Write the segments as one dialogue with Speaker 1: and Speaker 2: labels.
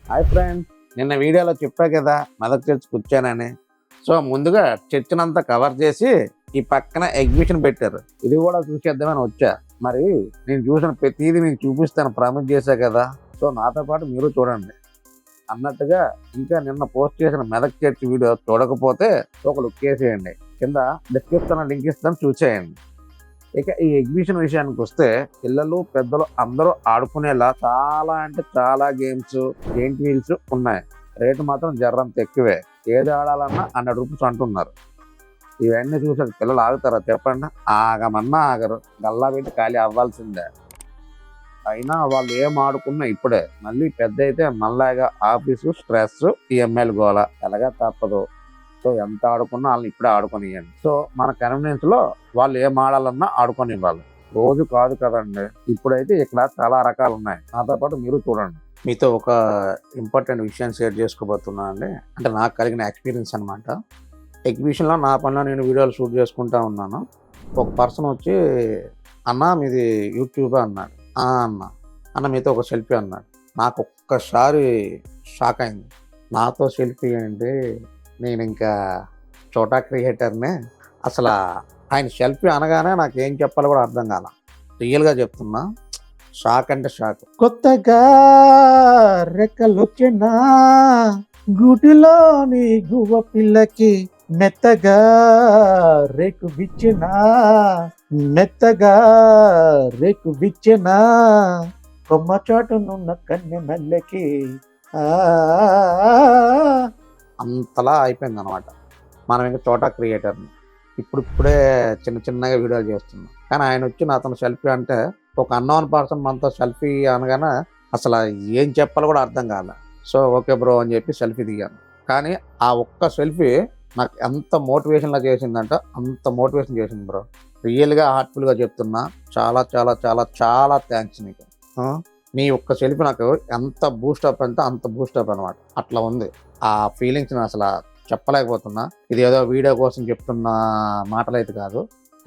Speaker 1: Hi friends, నిన్న వీడియోలో చెప్పా కదా మెదక్ చర్చ్కి వచ్చానని. సో ముందుగా చర్చినంతా కవర్ చేసి ఈ పక్కన ఎగ్జిబిషన్ పెట్టారు. ఇది కూడా చూసేద్దామని వచ్చా. మరి నేను చూసిన ప్రతిదీ మీకు చూపిస్తాను ప్రామిస్ చేశా కదా. సో నాతో పాటు మీరు చూడండి అన్నట్టుగా. ఇంకా నిన్న పోస్ట్ చేసిన మెదక్ చర్చ్ వీడియో చూడకపోతే ఒక లుక్ వేసేయండి. కింద డిస్క్రిప్షన్ లింక్ ఇస్తాను, చూసేయండి. ఇక ఈ ఎగ్జిబిషన్ విషయానికి వస్తే పిల్లలు పెద్దలు అందరూ ఆడుకునేలా చాలా అంటే చాలా గేమ్స్, జెయింట్ వీల్స్ ఉన్నాయి. రేటు మాత్రం జర్రంత ఎక్కువే. ఏది ఆడాలన్నా 100 రూపీస్ అంటున్నారు. ఇవన్నీ చూసాక పిల్లలు ఆగుతారా చెప్పండి? ఆగమన్నా ఆగరు. గల్లా పెట్టి ఖాళీ అవ్వాల్సిందే. అయినా వాళ్ళు ఏం ఆడుకున్నా ఇప్పుడే, మళ్ళీ పెద్ద అయితే మళ్ళాగా ఆఫీసు స్ట్రెస్, ఈఎంఐలు గోల, ఎలాగా తప్పదు. సో ఎంత ఆడుకున్నా వాళ్ళని ఇప్పుడే ఆడుకొనియండి. సో మన కన్వీనియన్స్ లో వాళ్ళు ఏం ఆడాలన్నా ఆడుకొని ఇవ్వాలి. రోజు కాదు కదండి. ఇప్పుడైతే ఇక్కడ చాలా రకాలు ఉన్నాయి. నాతో పాటు మీరు చూడండి. మీతో ఒక ఇంపార్టెంట్ విషయం షేర్ చేసుకోబోతున్నా అండి. అంటే నాకు కలిగిన ఎక్స్పీరియన్స్ అనమాట. ఎగ్జిబిషన్లో నా పనిలో నేను వీడియోలు షూట్ చేసుకుంటా ఉన్నాను. ఒక పర్సన్ వచ్చి, అన్న మీది యూట్యూబ్ అన్నాడు. అన్న మీతో ఒక సెల్ఫీ అన్నాడు. నాకు ఒక్కసారి షాక్ అయింది. నాతో సెల్ఫీ ఏంటి, నేను ఇంకా చోటా క్రియేటర్నే. అసలు ఆయన సెల్ఫీ అనగానే నాకు ఏం చెప్పాలో కూడా అర్థం కాల. రియల్గా చెప్తున్నా, షాక్ అంటే షాక్. కొత్తగా రెక్కలొచ్చినా గుడిలోని గువ్వ పిల్లకి మెత్తగా రేకు విచ్చినా, మెత్తగా రేకు విచ్చినా, కొమ్మ చాటునున్న కన్నె నల్లకి అంతలా అయిపోయింది అనమాట. మనం ఇంకా చోటా క్రియేటర్ని. ఇప్పుడే చిన్న చిన్నగా వీడియోలు చేస్తున్నాం. కానీ ఆయన వచ్చి నాతో సెల్ఫీ అంటే, ఒక అన్నోన్ పర్సన్ మనతో సెల్ఫీ అనగానే అసలు ఏం చెప్పాలో కూడా అర్థం కాలే. సో ఓకే బ్రో అని చెప్పి సెల్ఫీ దిగాను. కానీ ఆ ఒక్క సెల్ఫీ నాకు ఎంత మోటివేషన్లా చేసిందంటే అంత మోటివేషన్ చేసింది బ్రో. రియల్గా హార్ట్ఫుల్గా చెప్తున్నా. చాలా చాలా చాలా చాలా థ్యాంక్స్ నీకు. నీ ఒక్క సెల్ఫీ నాకు ఎంత బూస్టప్ అంటే అంత బూస్టప్ అనమాట. అట్లా ఉంది ఆ ఫీలింగ్స్. అసలు చెప్పలేకపోతున్నా. ఇది ఏదో వీడియో కోసం చెప్తున్న మాటలు అయితే కాదు,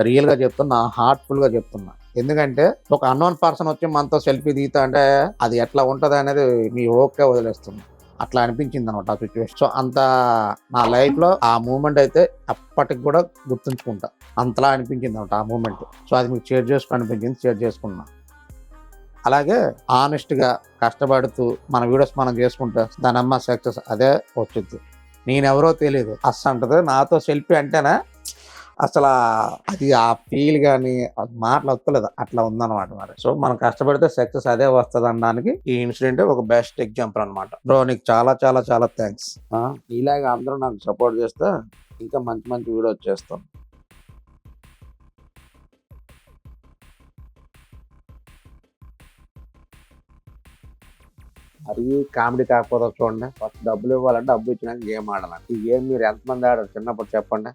Speaker 1: రియల్గా చెప్తున్నా, హార్ట్ఫుల్గా చెప్తున్నా. ఎందుకంటే ఒక అన్నోన్ పర్సన్ వచ్చి మనతో సెల్ఫీ దిగుతా అంటే అది ఎట్లా ఉంటుంది అనేది మీ ఓకే వదిలేస్తుంది. అట్లా అనిపించింది అనమాట ఆ సిచ్యువేషన్. సో అంత నా లైఫ్లో ఆ మూమెంట్ అయితే అప్పటికి కూడా గుర్తుంచుకుంటా. అంతలా అనిపించింది అనమాట ఆ మూమెంట్. సో అది మీకు షేర్ అనిపించింది, షేర్ చేసుకున్నా. అలాగే ఆనెస్ట్గా కష్టపడుతూ మన వీడియోస్ మనం చేసుకుంటే దాని అమ్మ సక్సెస్ అదే వచ్చింది. నేనెవరో తెలియదు అంటది నాతో సెల్ఫీ అంటేనే అసలు అది ఆ ఫీల్ కానీ మాటలు వస్తలేదు. అట్లా ఉందన్నమాట మరి. సో మనం కష్టపడితే సక్సెస్ అదే వస్తుంది అనడానికి ఈ ఇన్సిడెంట్ ఒక బెస్ట్ ఎగ్జాంపుల్ అనమాట. బ్రో నీకు చాలా చాలా చాలా థ్యాంక్స్. ఇలాగే అందరూ నాకు సపోర్ట్ చేస్తే ఇంకా మంచి మంచి వీడియోస్ చేస్తాం. అది కామెడీ కాకపోతే చూడండి, ఫస్ట్ డబ్బులు ఇవ్వాలంటే డబ్బు ఇచ్చినాక గేమ్ ఆడాలండి. ఈ గేమ్ మీరు ఎంతమంది ఆడారు చిన్నప్పుడు చెప్పండి?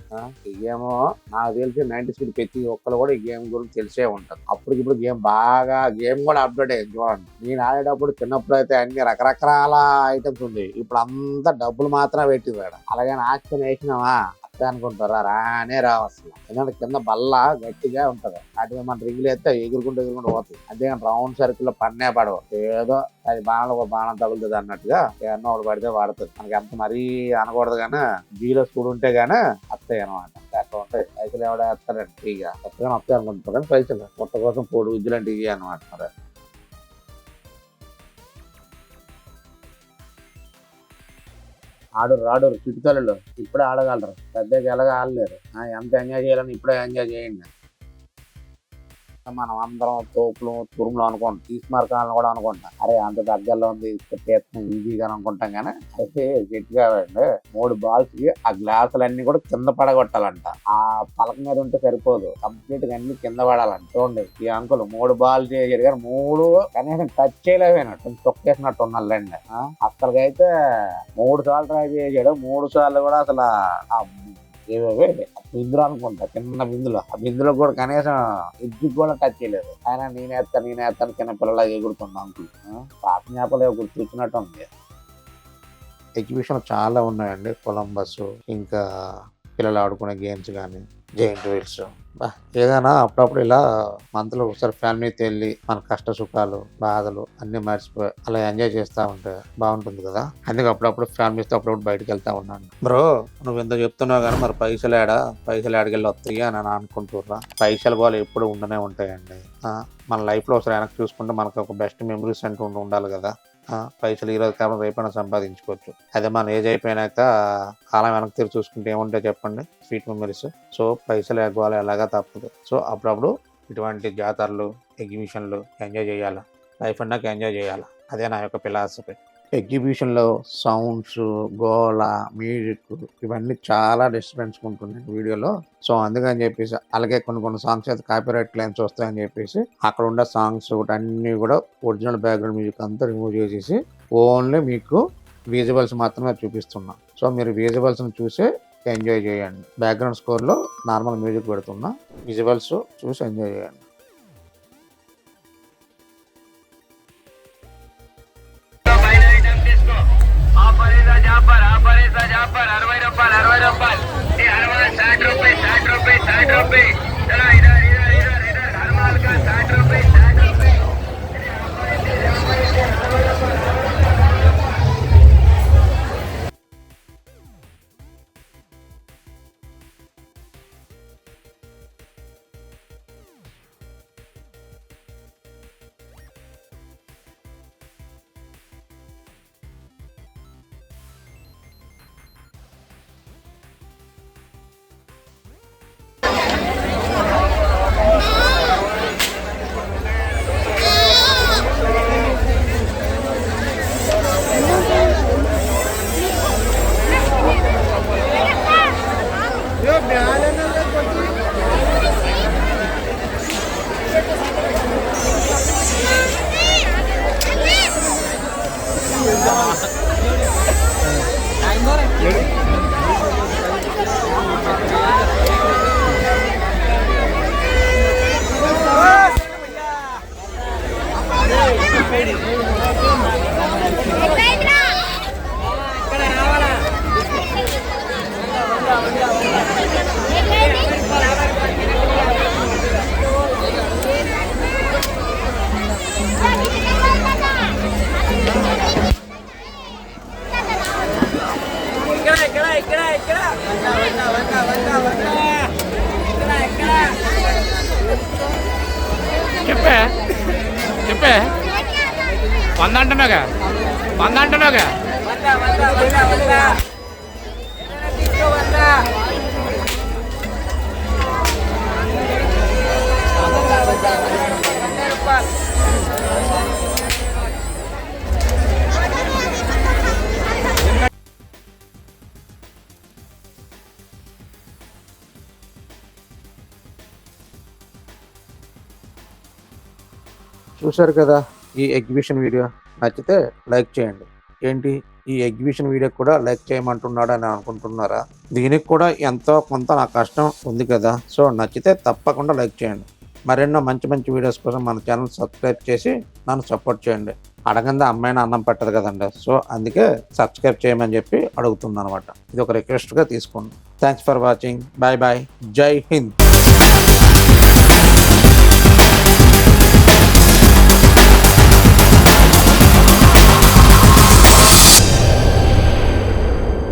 Speaker 1: ఈ గేమ్ నాకు తెలిసి 90s ప్రతి ఒక్కరు కూడా ఈ గేమ్ గురించి తెలిసే ఉంటుంది. అప్పటికిప్పుడు గేమ్ బాగా గేమ్ కూడా అప్డేట్ అయ్యింది చూడండి. నేను ఆడేటప్పుడు చిన్నప్పుడు అయితే అన్ని రకరకాల ఐటమ్స్ ఉంది. ఇప్పుడు అంతా డబ్బులు మాత్రమే పెట్టివాడు. అలాగే ఆస్తి వేసినావా అనుకుంటారా, రానే రావసలు. ఎందుకంటే కింద బల్ల గట్టిగా ఉంటది. అది మన రింగులు వేస్తే ఎగురుకుంటూ పోతుంది. అంతేగాని రౌండ్ సర్కిల్ లో పన్నే పడవు. ఏదో అది బాణం తగులుతుంది అన్నట్టుగా ఏమన్నా ఒకటి పడితే వాడుతుంది. మనకి ఎంత మరీ అనకూడదు కానీ జీలో స్కూల్ ఉంటే గానీ వస్తాయి అనమాట. అట్లా ఉంటాయి. పైసలు ఎవడ వేస్తారండి ఫ్రీగా కొత్తగా వస్తాయి అనుకుంటారు కానీ పైసలు కొత్త కోసం పొడి ఉజ్జులంటే ఇవి అనమాట. మరి రాడరు చిట్టుతల్లు ఇప్పుడే ఆడగలరు, పెద్దగా ఎలాగ ఆడలేరు. ఎంత ఎంజాయ్ చేయాలని ఇప్పుడే ఎంజాయ్ చేయండి. మనం అందరం తోపులు తురుములు అనుకుంటాం, తీసుమార్కాలను కూడా అనుకుంటాం. అరే అంత దగ్గరలో ఉంది ఈజీగా అనుకుంటాం. కానీ అయితే గట్టిగా 3 balls కి ఆ గ్లాసులన్నీ కూడా కింద పడగొట్టాలంట. ఆ పలక మీద ఉంటే సరిపోదు, కంప్లీట్ గా అన్ని కింద పడాలంట. చూడండి ఈ అంకులు 3 balls చేసాడు కానీ 3 కనీసం టచ్ చేయలేకపోయినట్టు తొక్కేసినట్టు ఉన్నాళ్ళండి. అసలుకైతే 3 సార్లు ట్రై చేసాడు. 3 సార్లు కూడా అసలు బిందులు అనుకుంటా, చిన్న బిందులు. ఆ బిందులో కూడా కనీసం ఎడ్జి కూడా టచ్ చేయలేదు. ఆయన నేనేస్తాను చిన్న పిల్లలా ఎగురుతున్నా అంకుల్. పాత జ్ఞాపకాలు గుర్తొచ్చినట్టు ఉంది. ఎగ్జిబిషన్ చాలా ఉన్నాయండి. కొలంబస్, ఇంకా పిల్లలు ఆడుకునే గేమ్స్ కానీ జైంట్ వీల్స్. ఏదైనా అప్పుడప్పుడు ఇలా మంత్లో ఒకసారి ఫ్యామిలీతో వెళ్ళి మన కష్ట సుఖాలు బాధలు అన్ని మర్చిపోయి అలా ఎంజాయ్ చేస్తూ ఉంటే బాగుంటుంది కదా. అందుకే అప్పుడప్పుడు ఫ్యామిలీతో అప్పుడప్పుడు బయటకు వెళ్తా ఉన్నాను. బ్రో నువ్వు ఎంత చెప్తున్నావు కానీ మరి పైసలు ఆడికెళ్ళి వస్తాయి అని అనుకుంటుర్రా. పైసలు వాళ్ళు ఎప్పుడు ఉండనే ఉంటాయండి. మన లైఫ్లో ఒకసారి వెనక్కి చూసుకుంటే మనకు ఒక బెస్ట్ మెమరీస్ అంటూ ఉండాలి కదా. పైసలు ఈరోజు కాబట్టి రేపైనా సంపాదించుకోవచ్చు. అదే మన ఏజ్ అయిపోయినాక కాలం వెనక్కి తిరిగి చూసుకుంటే ఏముంటాయి చెప్పండి, స్వీట్ మెమరీస్. సో పైసలు ఎగ్గవాలి ఎలాగా తప్పదు. సో అప్పుడప్పుడు ఇటువంటి జాతరలు ఎగ్జిబిషన్లు ఎంజాయ్ చేయాలి. లైఫ్ అన్నాక ఎంజాయ్ చేయాలి. అదే నా యొక్క ఫిలాసఫీ. ఎగ్జిబిషన్లో సౌండ్స్, గోల, మ్యూజిక్ ఇవన్నీ చాలా డిస్టర్బెన్స్ ఉంటున్నాయి వీడియోలో. సో అందుకని చెప్పేసి అలాగే కొన్ని సాంగ్స్ అయితే కాపీరైట్ క్లెయిమ్స్ వస్తాయని చెప్పేసి అక్కడ ఉండే సాంగ్స్ అన్నీ కూడా ఒరిజినల్ బ్యాక్గ్రౌండ్ మ్యూజిక్ అంతా రిమూవ్ చేసేసి ఓన్లీ మీకు విజువల్స్ మాత్రమే చూపిస్తున్నా. సో మీరు విజువల్స్ని చూసే ఎంజాయ్ చేయండి. బ్యాక్గ్రౌండ్ స్కోర్లో నార్మల్ మ్యూజిక్ పెడుతున్నా, విజువల్స్ చూసి ఎంజాయ్ చేయండి.
Speaker 2: చెప్పే 100 అంటున్నాగా 100 అంటున్నాగా
Speaker 1: చూశారు కదా ఈ ఎగ్జిబిషన్ వీడియో. నచ్చితే లైక్ చేయండి. ఏంటి ఈ ఎగ్జిబిషన్ వీడియో కూడా లైక్ చేయమంటున్నాడు అని అనుకుంటున్నారా? దీనికి కూడా ఎంతో కొంత నా కష్టం ఉంది కదా. సో నచ్చితే తప్పకుండా లైక్ చేయండి. మరెన్నో మంచి వీడియోస్ కోసం మన ఛానల్ సబ్స్క్రైబ్ చేసి నన్ను సపోర్ట్ చేయండి. అడగందా అమ్మాయిని అన్నం పెట్టదు కదండి. సో అందుకే సబ్స్క్రైబ్ చేయమని చెప్పి అడుగుతున్నాను అనమాట. ఇది ఒక రిక్వెస్ట్గా తీసుకోండి. Thanks for watching. Bye bye. జై హింద్.